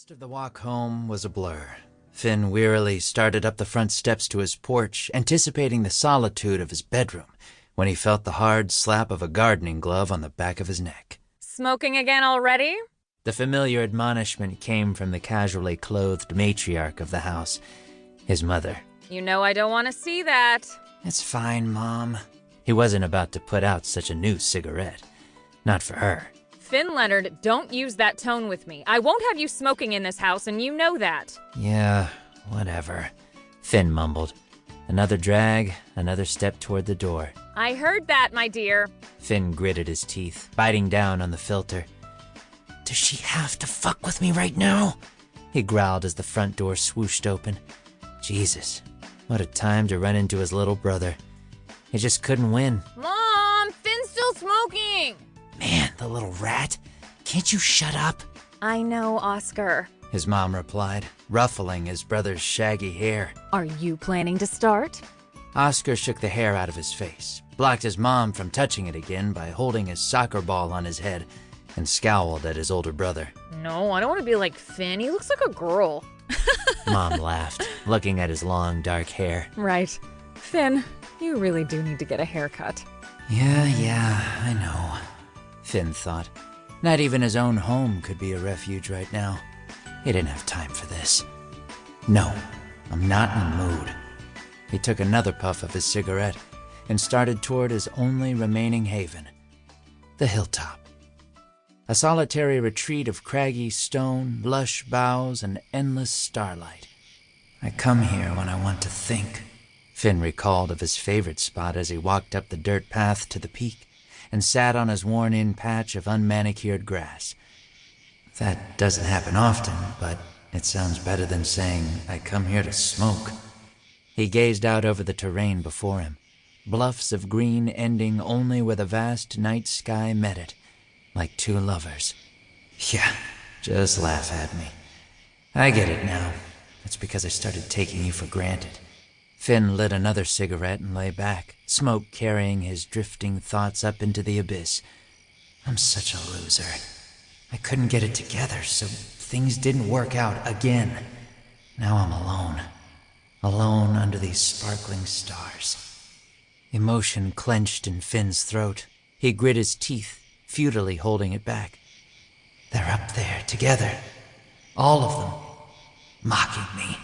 rest of the walk home was a blur. Fynn wearily started up the front steps to his porch, anticipating the solitude of his bedroom, when he felt the hard slap of a gardening glove on the back of his neck. Smoking again already? The familiar admonishment came from the casually clothed matriarch of the house, his mother. You know I don't want to see that. It's fine, Mom. He wasn't about to put out such a new cigarette. Not for her. Fynn Leonard, don't use that tone with me. I won't have you smoking in this house, and you know that. Yeah, whatever. Fynn mumbled. Another drag, another step toward the door. I heard that, my dear. Fynn gritted his teeth, biting down on the filter. Does she have to fuck with me right now? He growled as the front door swooshed open. Jesus, what a time to run into his little brother. He just couldn't win. Mom, Finn's still smoking! Man, the little rat. Can't you shut up? I know, Oscar. His mom replied, ruffling his brother's shaggy hair. Are you planning to start? Oscar shook the hair out of his face, blocked his mom from touching it again by holding his soccer ball on his head, and scowled at his older brother. No, I don't want to be like Fynn. He looks like a girl. Mom laughed, looking at his long, dark hair. Right. Fynn, you really do need to get a haircut. Yeah, I know, Fynn thought. Not even his own home could be a refuge right now. He didn't have time for this. No, I'm not in the mood. He took another puff of his cigarette and started toward his only remaining haven, the hilltop. A solitary retreat of craggy stone, lush boughs, and endless starlight. I come here when I want to think. Fynn recalled of his favorite spot as he walked up the dirt path to the peak and sat on his worn-in patch of unmanicured grass. That doesn't happen often, but it sounds better than saying, I come here to smoke. He gazed out over the terrain before him, bluffs of green ending only where the vast night sky met it, like two lovers. Yeah, just laugh at me. I get it now. It's because I started taking you for granted. Fynn lit another cigarette and lay back, smoke carrying his drifting thoughts up into the abyss. I'm such a loser. I couldn't get it together, so things didn't work out again. Now I'm alone. Alone under these sparkling stars. Emotion clenched in Finn's throat. He grit his teeth, futilely holding it back. They're up there, together. All of them. Mocking me.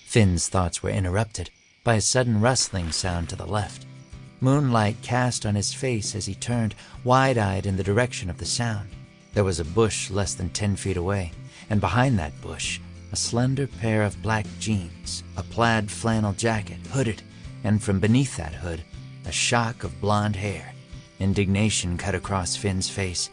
Finn's thoughts were interrupted by a sudden rustling sound to the left. Moonlight cast on his face as he turned, wide-eyed in the direction of the sound. There was a bush less than 10 feet away, and behind that bush, a slender pair of black jeans, a plaid flannel jacket, hooded, and from beneath that hood, a shock of blonde hair. Indignation cut across Finn's face.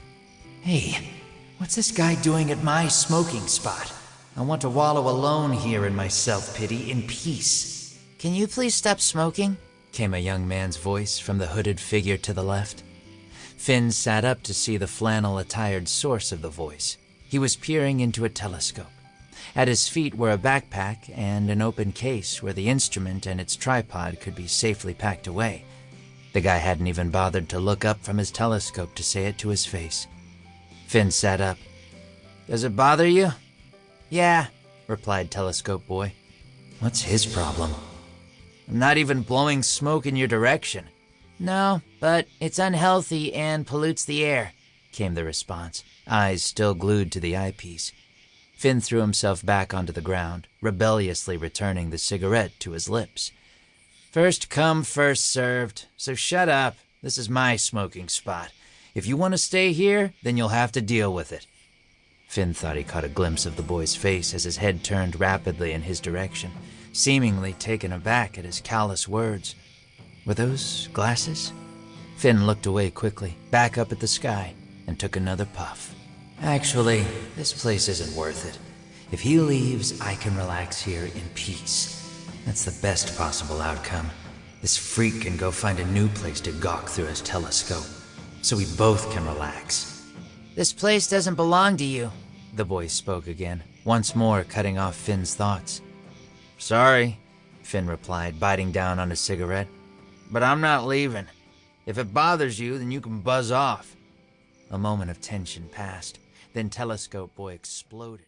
Hey, what's this guy doing at my smoking spot? I want to wallow alone here in my self-pity in peace. Can you please stop smoking? Came a young man's voice from the hooded figure to the left. Fynn sat up to see the flannel-attired source of the voice. He was peering into a telescope. At his feet were a backpack and an open case where the instrument and its tripod could be safely packed away. The guy hadn't even bothered to look up from his telescope to say it to his face. Fynn sat up. Does it bother you? Yeah, replied Telescope Boy. What's his problem? I'm not even blowing smoke in your direction. No, but it's unhealthy and pollutes the air, came the response, eyes still glued to the eyepiece. Fynn threw himself back onto the ground, rebelliously returning the cigarette to his lips. First come, first served, so shut up. This is my smoking spot. If you want to stay here, then you'll have to deal with it. Fynn thought he caught a glimpse of the boy's face as his head turned rapidly in his direction, seemingly taken aback at his callous words. Were those glasses? Fynn looked away quickly, back up at the sky, and took another puff. Actually, this place isn't worth it. If he leaves, I can relax here in peace. That's the best possible outcome. This freak can go find a new place to gawk through his telescope, so we both can relax. This place doesn't belong to you, the voice spoke again, once more cutting off Finn's thoughts. Sorry, Fynn replied, biting down on his cigarette, but I'm not leaving. If it bothers you, then you can buzz off. A moment of tension passed, then Telescope Boy exploded.